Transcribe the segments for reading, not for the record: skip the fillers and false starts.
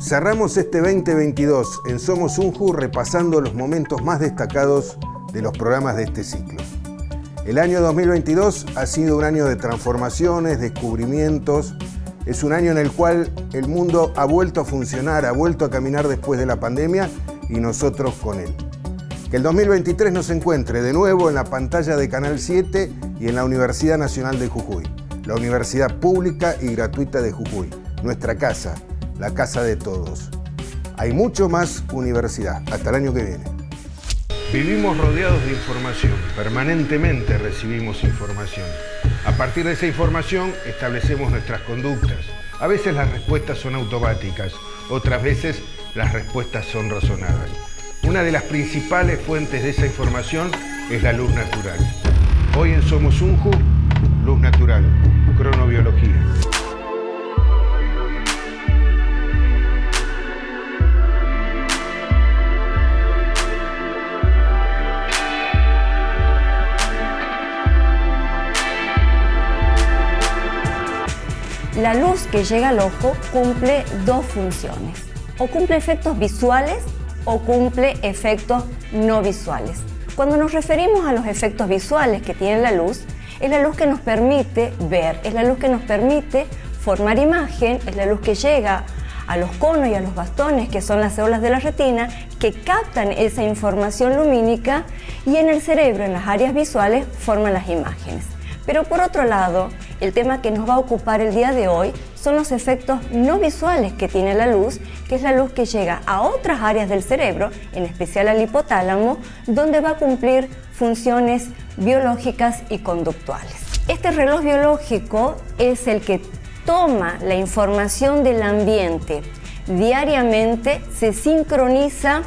Cerramos este 2022 en Somos Unju repasando los momentos más destacados de los programas de este ciclo. El año 2022 ha sido un año de transformaciones, descubrimientos. Es un año en el cual el mundo ha vuelto a funcionar, ha vuelto a caminar después de la pandemia y nosotros con él. Que el 2023 nos encuentre de nuevo en la pantalla de Canal 7 y en la Universidad Nacional de Jujuy, la universidad pública y gratuita de Jujuy, nuestra casa, la casa de todos. Hay mucho más universidad. Hasta el año que viene. Vivimos rodeados de información, permanentemente recibimos información. A partir de esa información establecemos nuestras conductas. A veces las respuestas son automáticas, otras veces las respuestas son razonadas. Una de las principales fuentes de esa información es la luz natural. Hoy en Somos Unju, luz natural, cronobiología. La luz que llega al ojo cumple dos funciones. O cumple efectos visuales o cumple efectos no visuales. Cuando nos referimos a los efectos visuales que tiene la luz, es la luz que nos permite ver, es la luz que nos permite formar imagen, es la luz que llega a los conos y a los bastones, que son las células de la retina, que captan esa información lumínica y en el cerebro, en las áreas visuales, forman las imágenes. Pero por otro lado, el tema que nos va a ocupar el día de hoy son los efectos no visuales que tiene la luz, que es la luz que llega a otras áreas del cerebro, en especial al hipotálamo, donde va a cumplir funciones biológicas y conductuales. Este reloj biológico es el que toma la información del ambiente diariamente, se sincroniza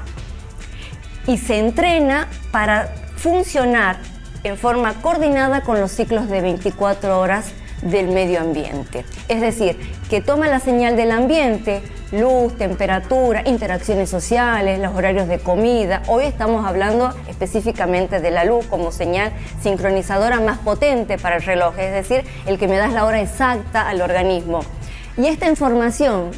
y se entrena para funcionar en forma coordinada con los ciclos de 24 horas del medio ambiente. Es decir, que toma la señal del ambiente, luz, temperatura, interacciones sociales, los horarios de comida. Hoy estamos hablando específicamente de la luz como señal sincronizadora más potente para el reloj, es decir, el que me da la hora exacta al organismo. Y esta información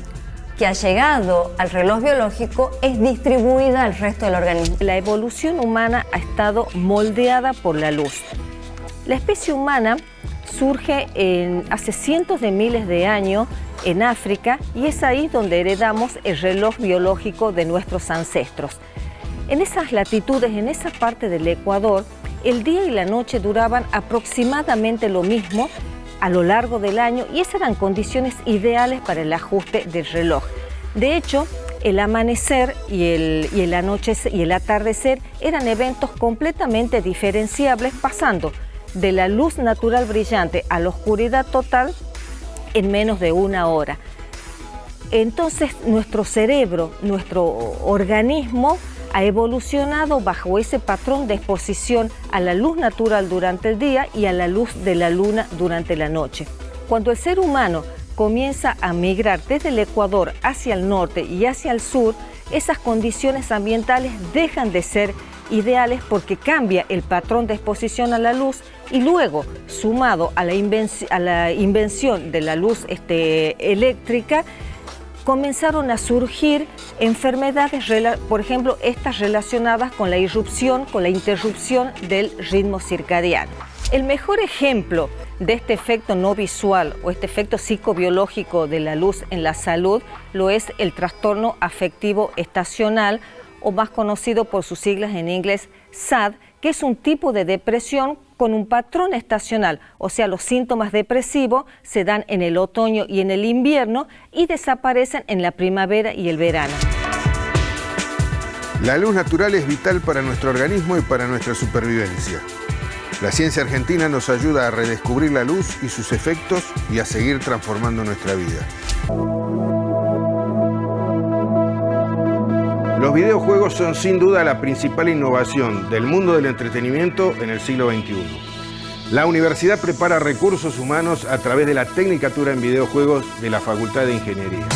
que ha llegado al reloj biológico es distribuida al resto del organismo. La evolución humana ha estado moldeada por la luz. La especie humana surge hace cientos de miles de años en África y es ahí donde heredamos el reloj biológico de nuestros ancestros. En esas latitudes, en esa parte del Ecuador, el día y la noche duraban aproximadamente lo mismo a lo largo del año y esas eran condiciones ideales para el ajuste del reloj. De hecho, el amanecer y el anochecer y el atardecer eran eventos completamente diferenciables, pasando de la luz natural brillante a la oscuridad total en menos de una hora. Entonces, nuestro cerebro, nuestro organismo ha evolucionado bajo ese patrón de exposición a la luz natural durante el día y a la luz de la luna durante la noche. Cuando el ser humano comienza a migrar desde el Ecuador hacia el norte y hacia el sur, esas condiciones ambientales dejan de ser ideales porque cambia el patrón de exposición a la luz y luego, sumado a la invención de la luz eléctrica, comenzaron a surgir enfermedades, por ejemplo, estas relacionadas con la irrupción, con la interrupción del ritmo circadiano. El mejor ejemplo de este efecto no visual o este efecto psicobiológico de la luz en la salud lo es el trastorno afectivo estacional, o más conocido por sus siglas en inglés SAD, que es un tipo de depresión con un patrón estacional, o sea, los síntomas depresivos se dan en el otoño y en el invierno y desaparecen en la primavera y el verano. La luz natural es vital para nuestro organismo y para nuestra supervivencia. La ciencia argentina nos ayuda a redescubrir la luz y sus efectos y a seguir transformando nuestra vida. Los videojuegos son sin duda la principal innovación del mundo del entretenimiento en el siglo XXI. La universidad prepara recursos humanos a través de la Tecnicatura en Videojuegos de la Facultad de Ingeniería.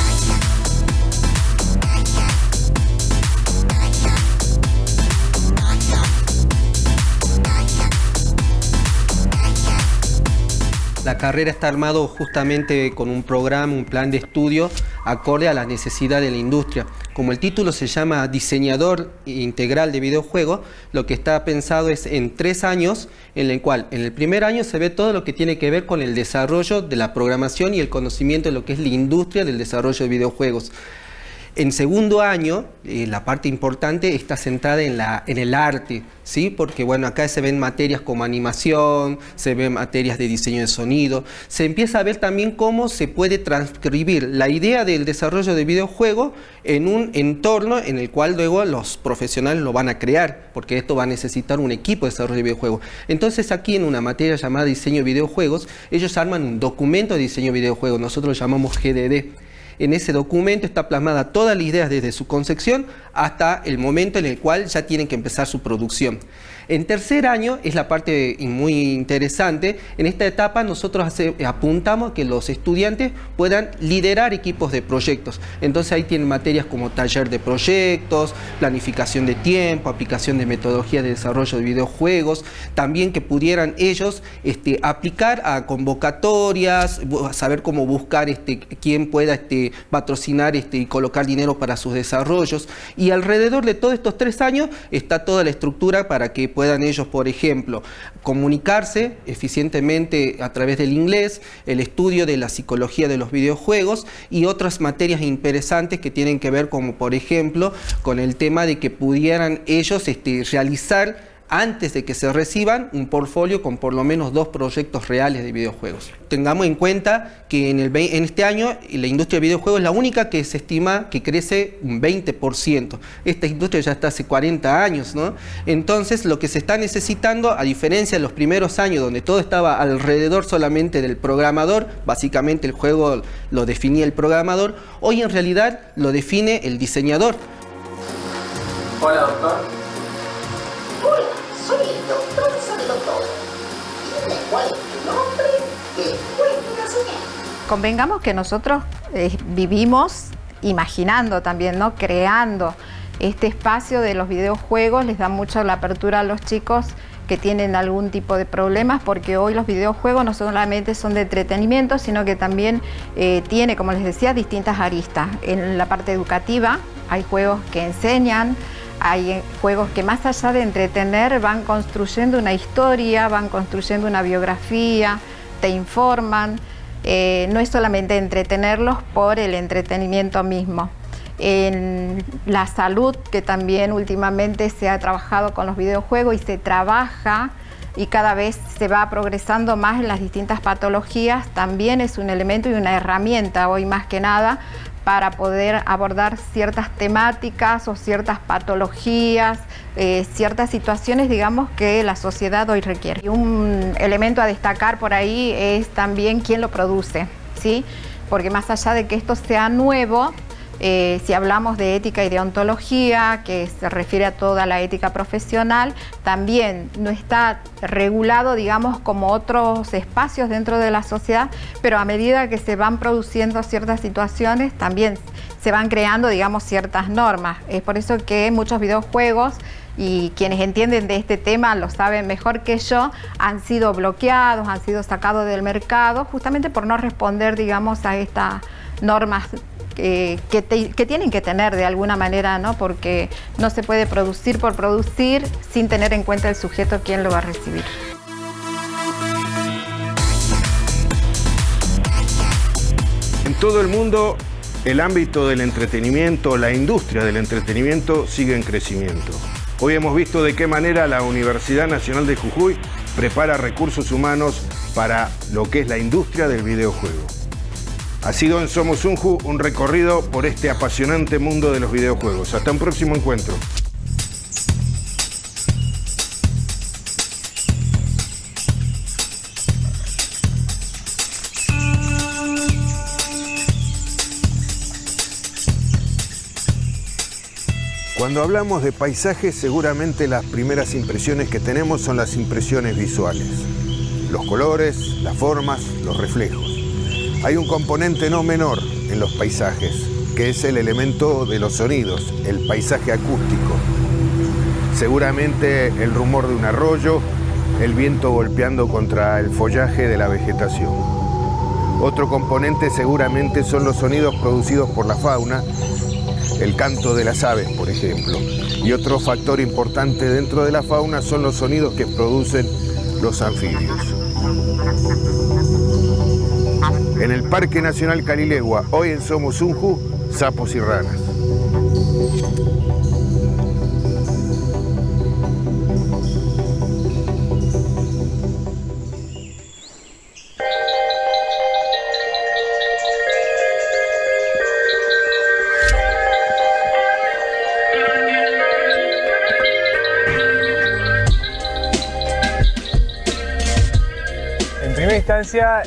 La carrera está armado justamente con un programa, un plan de estudio acorde a la necesidad de la industria. Como el título se llama Diseñador Integral de Videojuegos, lo que está pensado es en 3 años, en el cual en el primer año se ve todo lo que tiene que ver con el desarrollo de la programación y el conocimiento de lo que es la industria del desarrollo de videojuegos. En segundo año, la parte importante está centrada en el arte, ¿sí? Porque bueno, acá se ven materias como animación, se ven materias de diseño de sonido, se empieza a ver también cómo se puede transcribir la idea del desarrollo de videojuegos en un entorno en el cual luego los profesionales lo van a crear, porque esto va a necesitar un equipo de desarrollo de videojuegos. Entonces aquí en una materia llamada diseño de videojuegos, ellos arman un documento de diseño de videojuegos, nosotros lo llamamos GDD. En ese documento está plasmada todas las ideas desde su concepción hasta el momento en el cual ya tienen que empezar su producción. En tercer año es la parte muy interesante. En esta etapa nosotros apuntamos a que los estudiantes puedan liderar equipos de proyectos. Entonces ahí tienen materias como taller de proyectos, planificación de tiempo, aplicación de metodología de desarrollo de videojuegos, también que pudieran ellos aplicar a convocatorias, saber cómo buscar quién pueda patrocinar y colocar dinero para sus desarrollos. Y alrededor de todos estos 3 años está toda la estructura para que puedan ellos, por ejemplo, comunicarse eficientemente a través del inglés, el estudio de la psicología de los videojuegos y otras materias interesantes que tienen que ver, como por ejemplo, con el tema de que pudieran ellos realizar, antes de que se reciban, un portfolio con por lo menos 2 proyectos reales de videojuegos. Tengamos en cuenta que en este año la industria de videojuegos es la única que se estima que crece un 20%. Esta industria ya está hace 40 años, ¿no? Entonces lo que se está necesitando, a diferencia de los primeros años donde todo estaba alrededor solamente del programador, básicamente el juego lo definía el programador, hoy en realidad lo define el diseñador. Hola, doctor. Hola, soy el doctor Sanlotodo. Dime cuál es tu nombre después de nacimiento. Convengamos que nosotros vivimos imaginando también, ¿no? Creando este espacio de los videojuegos, les da mucho la apertura a los chicos que tienen algún tipo de problemas, porque hoy los videojuegos no solamente son de entretenimiento, sino que también tiene, como les decía, distintas aristas. En la parte educativa hay juegos que enseñan, hay juegos que más allá de entretener van construyendo una historia, van construyendo una biografía, te informan. No es solamente entretenerlos por el entretenimiento mismo. En la salud, que también últimamente se ha trabajado con los videojuegos y se trabaja y cada vez se va progresando más en las distintas patologías, también es un elemento y una herramienta hoy más que nada para poder abordar ciertas temáticas o ciertas patologías, ciertas situaciones, digamos, que la sociedad hoy requiere. Y un elemento a destacar por ahí es también quién lo produce, ¿sí? Porque más allá de que esto sea nuevo, si hablamos de ética y de ontología, que se refiere a toda la ética profesional, también no está regulado, digamos, como otros espacios dentro de la sociedad, pero a medida que se van produciendo ciertas situaciones, también se van creando, digamos, ciertas normas. Es por eso que muchos videojuegos, y quienes entienden de este tema lo saben mejor que yo, han sido bloqueados, han sido sacados del mercado, justamente por no responder, digamos, a estas normas que tienen que tener de alguna manera, ¿no? Porque no se puede producir por producir sin tener en cuenta el sujeto quién lo va a recibir. En todo el mundo, el ámbito del entretenimiento, la industria del entretenimiento sigue en crecimiento. Hoy hemos visto de qué manera la Universidad Nacional de Jujuy prepara recursos humanos para lo que es la industria del videojuego. Ha sido en Somos Unju un recorrido por este apasionante mundo de los videojuegos. Hasta un próximo encuentro. Cuando hablamos de paisajes, seguramente las primeras impresiones que tenemos son las impresiones visuales. Los colores, las formas, los reflejos. Hay un componente no menor en los paisajes, que es el elemento de los sonidos, el paisaje acústico. Seguramente el rumor de un arroyo, el viento golpeando contra el follaje de la vegetación. Otro componente seguramente son los sonidos producidos por la fauna, el canto de las aves, por ejemplo. Y otro factor importante dentro de la fauna son los sonidos que producen los anfibios. En el Parque Nacional Carilegua, hoy en Somos Unju, sapos y ranas.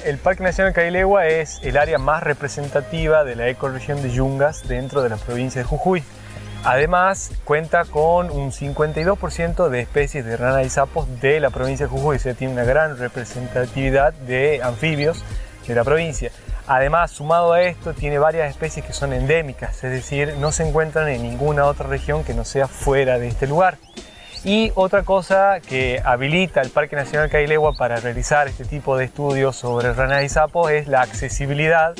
El Parque Nacional Carilegua es el área más representativa de la ecorregión de yungas dentro de la provincia de Jujuy. Además, cuenta con un 52% de especies de ranas y sapos de la provincia de Jujuy, o sea, tiene una gran representatividad de anfibios de la provincia. Además, sumado a esto, tiene varias especies que son endémicas, es decir, no se encuentran en ninguna otra región que no sea fuera de este lugar. Y otra cosa que habilita el Parque Nacional Carilegua para realizar este tipo de estudios sobre ranas y sapos es la accesibilidad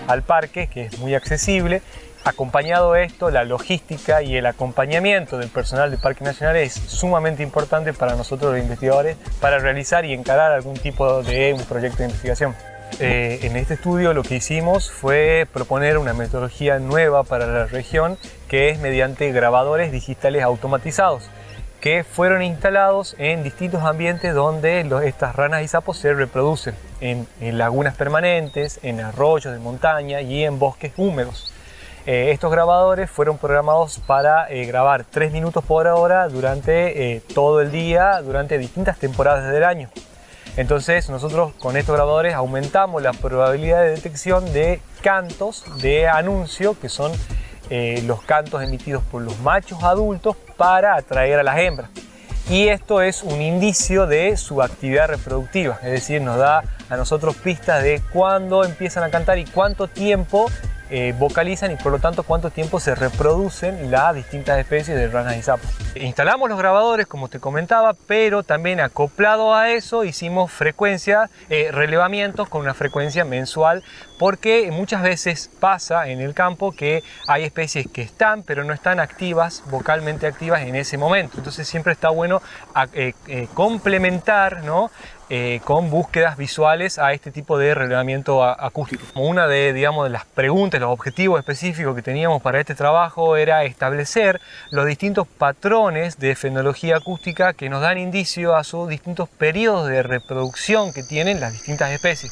al parque, que es muy accesible. Acompañado de esto, la logística y el acompañamiento del personal del Parque Nacional es sumamente importante para nosotros los investigadores para realizar y encarar algún tipo de un proyecto de investigación. En este estudio lo que hicimos fue proponer una metodología nueva para la región, que es mediante grabadores digitales automatizados, que fueron instalados en distintos ambientes donde estas ranas y sapos se reproducen, en lagunas permanentes, en arroyos de montaña y en bosques húmedos. Estos grabadores fueron programados para grabar 3 minutos por hora durante todo el día, durante distintas temporadas del año. Entonces nosotros con estos grabadores aumentamos la probabilidad de detección de cantos de anuncio, que son los cantos emitidos por los machos adultos para atraer a las hembras. Y esto es un indicio de su actividad reproductiva, es decir, nos da a nosotros pistas de cuándo empiezan a cantar y cuánto tiempo vocalizan, y por lo tanto cuánto tiempo se reproducen las distintas especies de ranas y sapos. Instalamos los grabadores, como te comentaba, pero también acoplado a eso hicimos relevamientos con una frecuencia mensual, porque muchas veces pasa en el campo que hay especies que están pero no están activas, vocalmente activas en ese momento. Entonces siempre está bueno complementar, ¿no?, con búsquedas visuales a este tipo de relevamiento acústico. Una de las preguntas, los objetivos específicos que teníamos para este trabajo era establecer los distintos patrones de fenología acústica que nos dan indicio a sus distintos periodos de reproducción que tienen las distintas especies.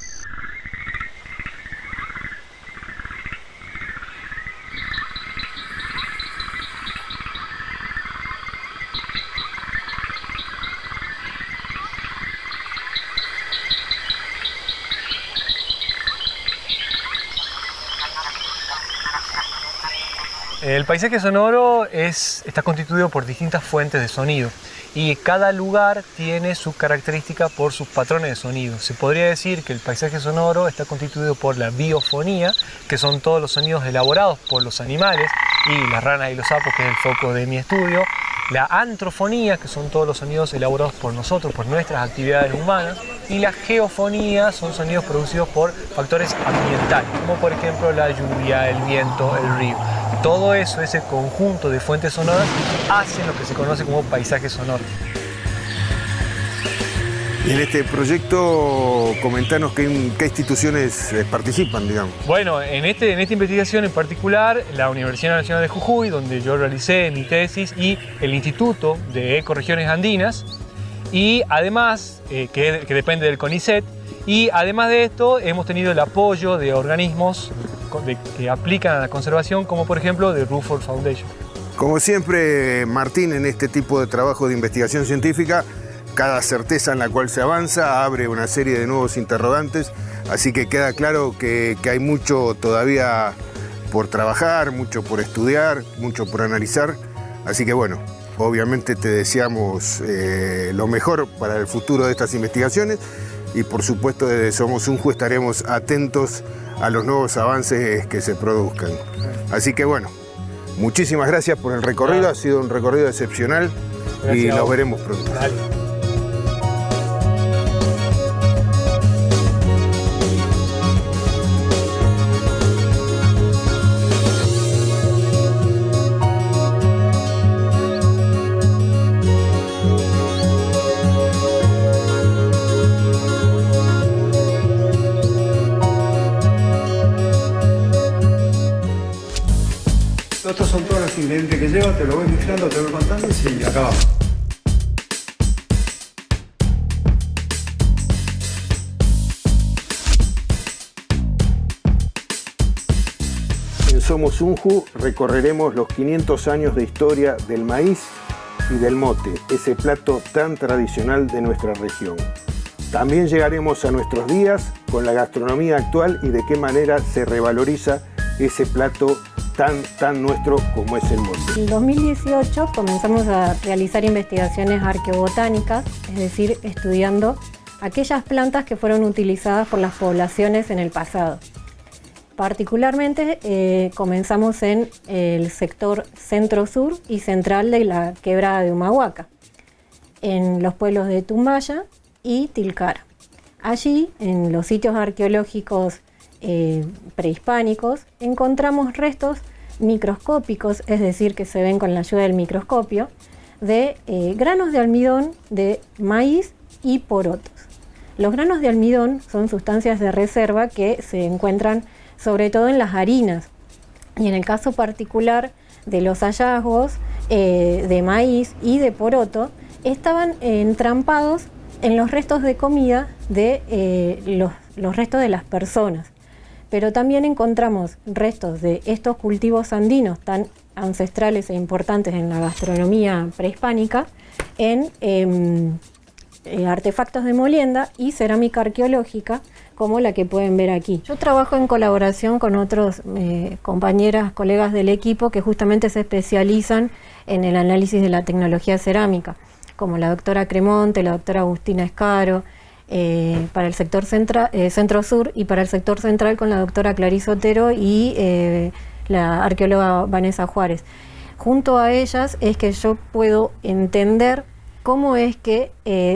El paisaje sonoro está constituido por distintas fuentes de sonido y cada lugar tiene su característica por sus patrones de sonido. Se podría decir que el paisaje sonoro está constituido por la biofonía, que son todos los sonidos elaborados por los animales y las ranas y los sapos, que es el foco de mi estudio. La antrofonía, que son todos los sonidos elaborados por nosotros, por nuestras actividades humanas. Y la geofonía son sonidos producidos por factores ambientales, como por ejemplo la lluvia, el viento, el río. Todo eso, ese conjunto de fuentes sonoras, hacen lo que se conoce como paisaje sonoro. Y en este proyecto, comentanos qué instituciones participan, digamos. Bueno, en esta investigación en particular, la Universidad Nacional de Jujuy, donde yo realicé mi tesis, y el Instituto de Ecorregiones Andinas, y además, que depende del CONICET, y además de esto, hemos tenido el apoyo de organismos que aplican a la conservación, como por ejemplo de Ruford Foundation. Como siempre, Martín, en este tipo de trabajo de investigación científica, cada certeza en la cual se avanza abre una serie de nuevos interrogantes, así que queda claro que hay mucho todavía por trabajar, mucho por estudiar, mucho por analizar, así que bueno, obviamente te deseamos lo mejor para el futuro de estas investigaciones y por supuesto desde Somos Unju estaremos atentos a los nuevos avances que se produzcan. Así que bueno, muchísimas gracias por el recorrido, ha sido un recorrido excepcional. Gracias, y nos veremos pronto. Dale. Estos son todos los ingredientes que lleva, te lo voy mezclando, te voy contando y sí, acabamos. En Somos Unju recorreremos los 500 años de historia del maíz y del mote, ese plato tan tradicional de nuestra región. También llegaremos a nuestros días con la gastronomía actual y de qué manera se revaloriza ese plato tan nuestro como es el mote. En 2018 comenzamos a realizar investigaciones arqueobotánicas, es decir, estudiando aquellas plantas que fueron utilizadas por las poblaciones en el pasado. Particularmente comenzamos en el sector centro-sur y central de la quebrada de Humahuaca, en los pueblos de Tumbaya y Tilcara. Allí, en los sitios arqueológicos prehispánicos, encontramos restos microscópicos, es decir, que se ven con la ayuda del microscopio, de granos de almidón de maíz y porotos. Los granos de almidón son sustancias de reserva que se encuentran sobre todo en las harinas, y en el caso particular de los hallazgos de maíz y de poroto, estaban entrampados en los restos de comida de los restos de las personas. Pero también encontramos restos de estos cultivos andinos tan ancestrales e importantes en la gastronomía prehispánica en artefactos de molienda y cerámica arqueológica, como la que pueden ver aquí. Yo trabajo en colaboración con otros compañeras, colegas del equipo que justamente se especializan en el análisis de la tecnología cerámica, como la doctora Cremonte, la doctora Agustina Escaro, para el sector centro-sur, y para el sector central con la doctora Clarice Otero y la arqueóloga Vanessa Juárez. Junto a ellas es que yo puedo entender cómo es que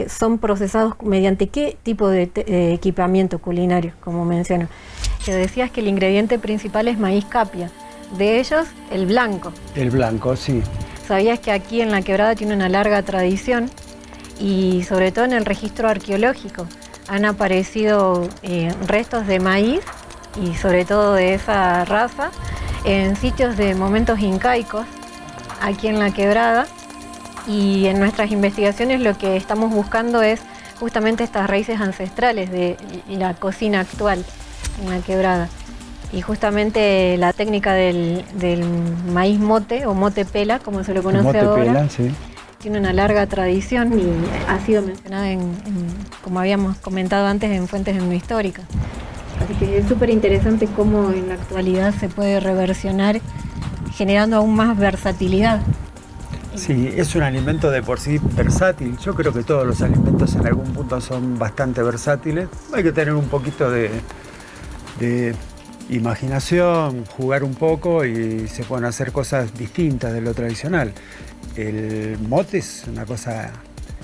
son procesados, mediante qué tipo de equipamiento culinario, como menciono. Que decías que el ingrediente principal es maíz capia, de ellos el blanco. El blanco, sí. ¿Sabías que aquí en la quebrada tiene una larga tradición? Y sobre todo en el registro arqueológico han aparecido restos de maíz, y sobre todo de esa raza, en sitios de momentos incaicos, aquí en la quebrada. Y en nuestras investigaciones lo que estamos buscando es justamente estas raíces ancestrales de la cocina actual en la quebrada. Y justamente la técnica del maíz mote o mote pela, como se lo conoce mote ahora, pela, sí, tiene una larga tradición y ha sido mencionada como habíamos comentado antes, en fuentes históricas. Así que es súper interesante cómo en la actualidad se puede reversionar, generando aún más versatilidad. Sí, es un alimento de por sí versátil. Yo creo que todos los alimentos en algún punto son bastante versátiles. Hay que tener un poquito de imaginación, jugar un poco y se pueden hacer cosas distintas de lo tradicional. El mote es una cosa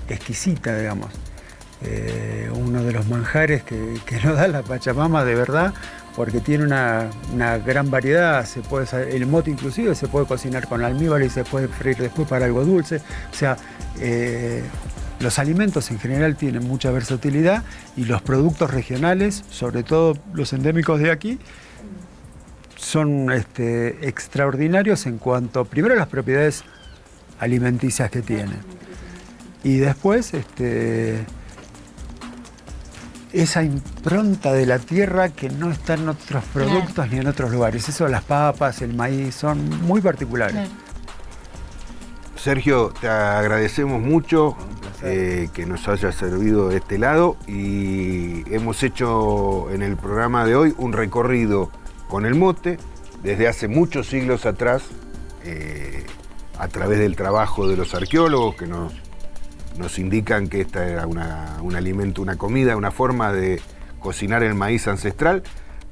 exquisita, digamos. Uno de los manjares que nos da la Pachamama de verdad, porque tiene una gran variedad. El mote inclusive se puede cocinar con almíbar y se puede freír después para algo dulce. O sea, los alimentos en general tienen mucha versatilidad, y los productos regionales, sobre todo los endémicos de aquí, son extraordinarios en cuanto, primero, a las propiedades alimenticias que tienen, y después esa impronta de la tierra que no está en otros productos ni en otros lugares. Eso, las papas, el maíz, son muy particulares. Sergio, te agradecemos mucho que nos hayas servido de este lado, y hemos hecho en el programa de hoy un recorrido con el mote desde hace muchos siglos atrás, a través del trabajo de los arqueólogos que nos indican que esta era un alimento, una comida, una forma de cocinar el maíz ancestral,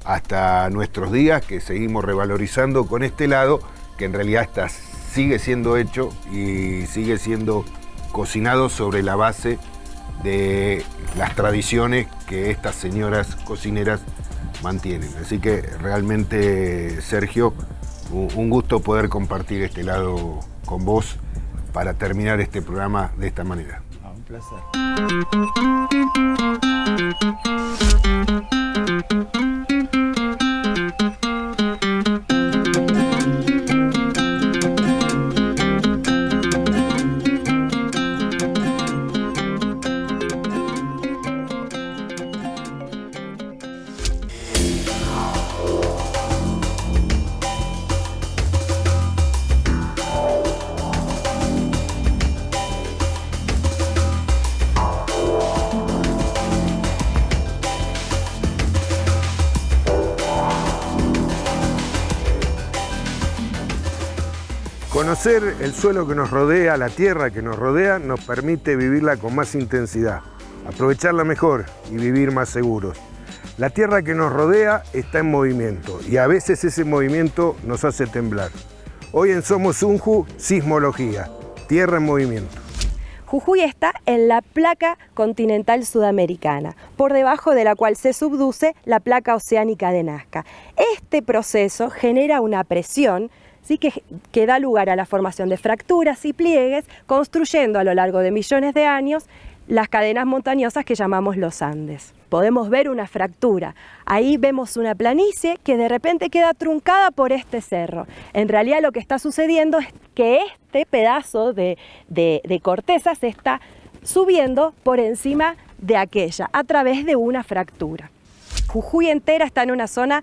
hasta nuestros días, que seguimos revalorizando con este helado, que en realidad sigue siendo hecho y sigue siendo cocinado sobre la base de las tradiciones que estas señoras cocineras mantienen. Así que realmente, Sergio, un gusto poder compartir este helado con vos para terminar este programa de esta manera. Un placer. Conocer el suelo que nos rodea, la tierra que nos rodea, nos permite vivirla con más intensidad, aprovecharla mejor y vivir más seguros. La tierra que nos rodea está en movimiento y a veces ese movimiento nos hace temblar. Hoy en Somos Unju, sismología, tierra en movimiento. Jujuy está en la placa continental sudamericana, por debajo de la cual se subduce la placa oceánica de Nazca. Este proceso genera una presión, ¿sí?, que da lugar a la formación de fracturas y pliegues, construyendo a lo largo de millones de años las cadenas montañosas que llamamos los Andes. Podemos ver una fractura. Ahí vemos una planicie que de repente queda truncada por este cerro. En realidad lo que está sucediendo es que este pedazo de corteza se está subiendo por encima de aquella a través de una fractura. Jujuy entera está en una zona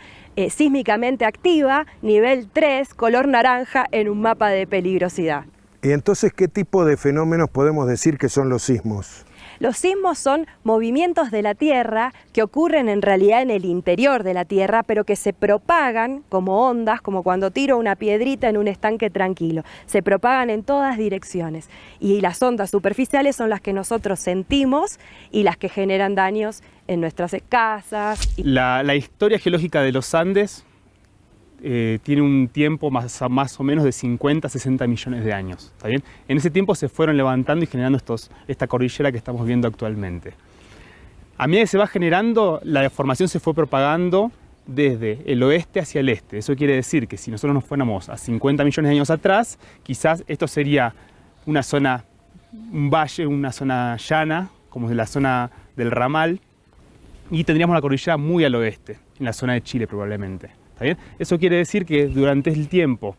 sísmicamente activa, nivel 3, color naranja en un mapa de peligrosidad. ¿Y entonces qué tipo de fenómenos podemos decir que son los sismos? Los sismos son movimientos de la Tierra que ocurren en realidad en el interior de la Tierra, pero que se propagan como ondas, como cuando tiro una piedrita en un estanque tranquilo. Se propagan en todas direcciones. Y las ondas superficiales son las que nosotros sentimos y las que generan daños en nuestras casas. La historia geológica de los Andes tiene un tiempo más o menos de 50 a 60 millones de años, ¿está bien? En ese tiempo se fueron levantando y generando esta cordillera que estamos viendo actualmente. A medida que se va generando, la deformación se fue propagando desde el oeste hacia el este. Eso quiere decir que si nosotros nos fuéramos a 50 millones de años atrás, quizás esto sería una zona, un valle, una zona llana, como de la zona del Ramal, y tendríamos la cordillera muy al oeste, en la zona de Chile probablemente. ¿Está bien? Eso quiere decir que durante el tiempo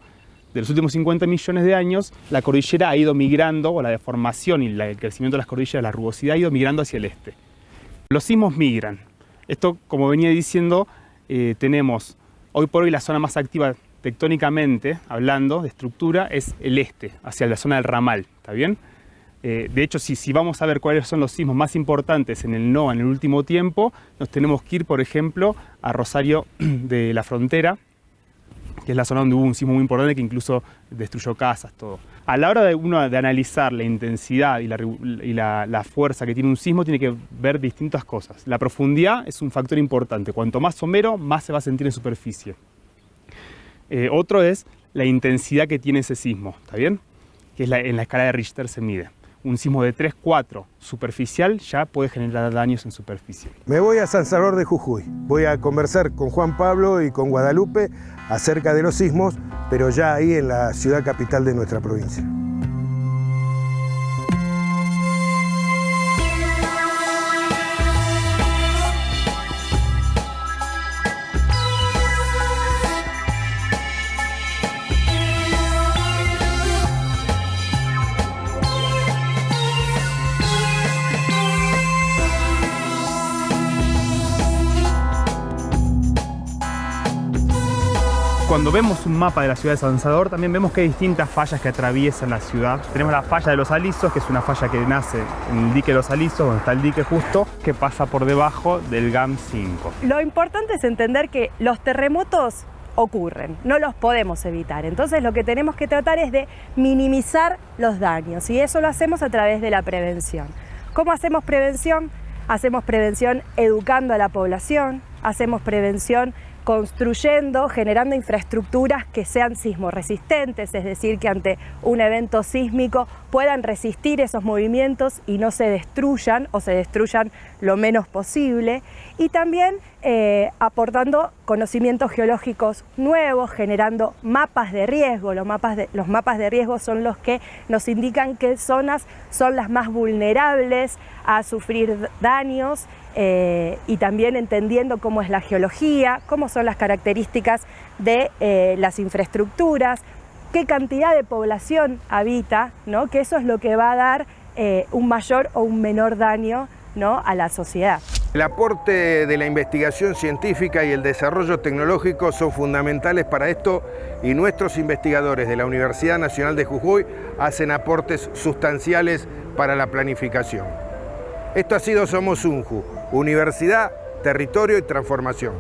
de los últimos 50 millones de años, la cordillera ha ido migrando, o la deformación y el crecimiento de las cordilleras, la rugosidad ha ido migrando hacia el este. Los sismos migran. Esto, como venía diciendo, tenemos hoy por hoy la zona más activa tectónicamente, hablando de estructura, es el este, hacia la zona del Ramal. ¿Está bien? De hecho, si vamos a ver cuáles son los sismos más importantes en el NOA en el último tiempo, nos tenemos que ir, por ejemplo, a Rosario de la Frontera, que es la zona donde hubo un sismo muy importante que incluso destruyó casas, todo. A la hora de analizar la intensidad y la fuerza que tiene un sismo, tiene que ver distintas cosas. La profundidad es un factor importante. Cuanto más somero, más se va a sentir en superficie. Otro es la intensidad que tiene ese sismo, ¿está bien? Que es en la escala de Richter se mide. Un sismo de 3-4 superficial ya puede generar daños en superficie. Me voy a San Salvador de Jujuy. Voy a conversar con Juan Pablo y con Guadalupe acerca de los sismos, pero ya ahí en la ciudad capital de nuestra provincia. Cuando vemos un mapa de la ciudad de San Salvador, también vemos que hay distintas fallas que atraviesan la ciudad. Tenemos la falla de los Alisos, que es una falla que nace en el dique de los Alisos, donde está el dique justo, que pasa por debajo del GAM 5. Lo importante es entender que los terremotos ocurren, no los podemos evitar. Entonces lo que tenemos que tratar es de minimizar los daños, y eso lo hacemos a través de la prevención. ¿Cómo hacemos prevención? Hacemos prevención educando a la población, hacemos prevención construyendo, generando infraestructuras que sean sismoresistentes, es decir, que ante un evento sísmico puedan resistir esos movimientos y no se destruyan o se destruyan lo menos posible. Y también aportando conocimientos geológicos nuevos, generando mapas de riesgo. Los mapas de riesgo son los que nos indican qué zonas son las más vulnerables a sufrir daños, y también entendiendo cómo es la geología, cómo son las características de las infraestructuras, qué cantidad de población habita, ¿no? Que eso es lo que va a dar un mayor o un menor daño, ¿no?, a la sociedad. El aporte de la investigación científica y el desarrollo tecnológico son fundamentales para esto, y nuestros investigadores de la Universidad Nacional de Jujuy hacen aportes sustanciales para la planificación. Esto ha sido Somos Unju, Universidad, Territorio y Transformación.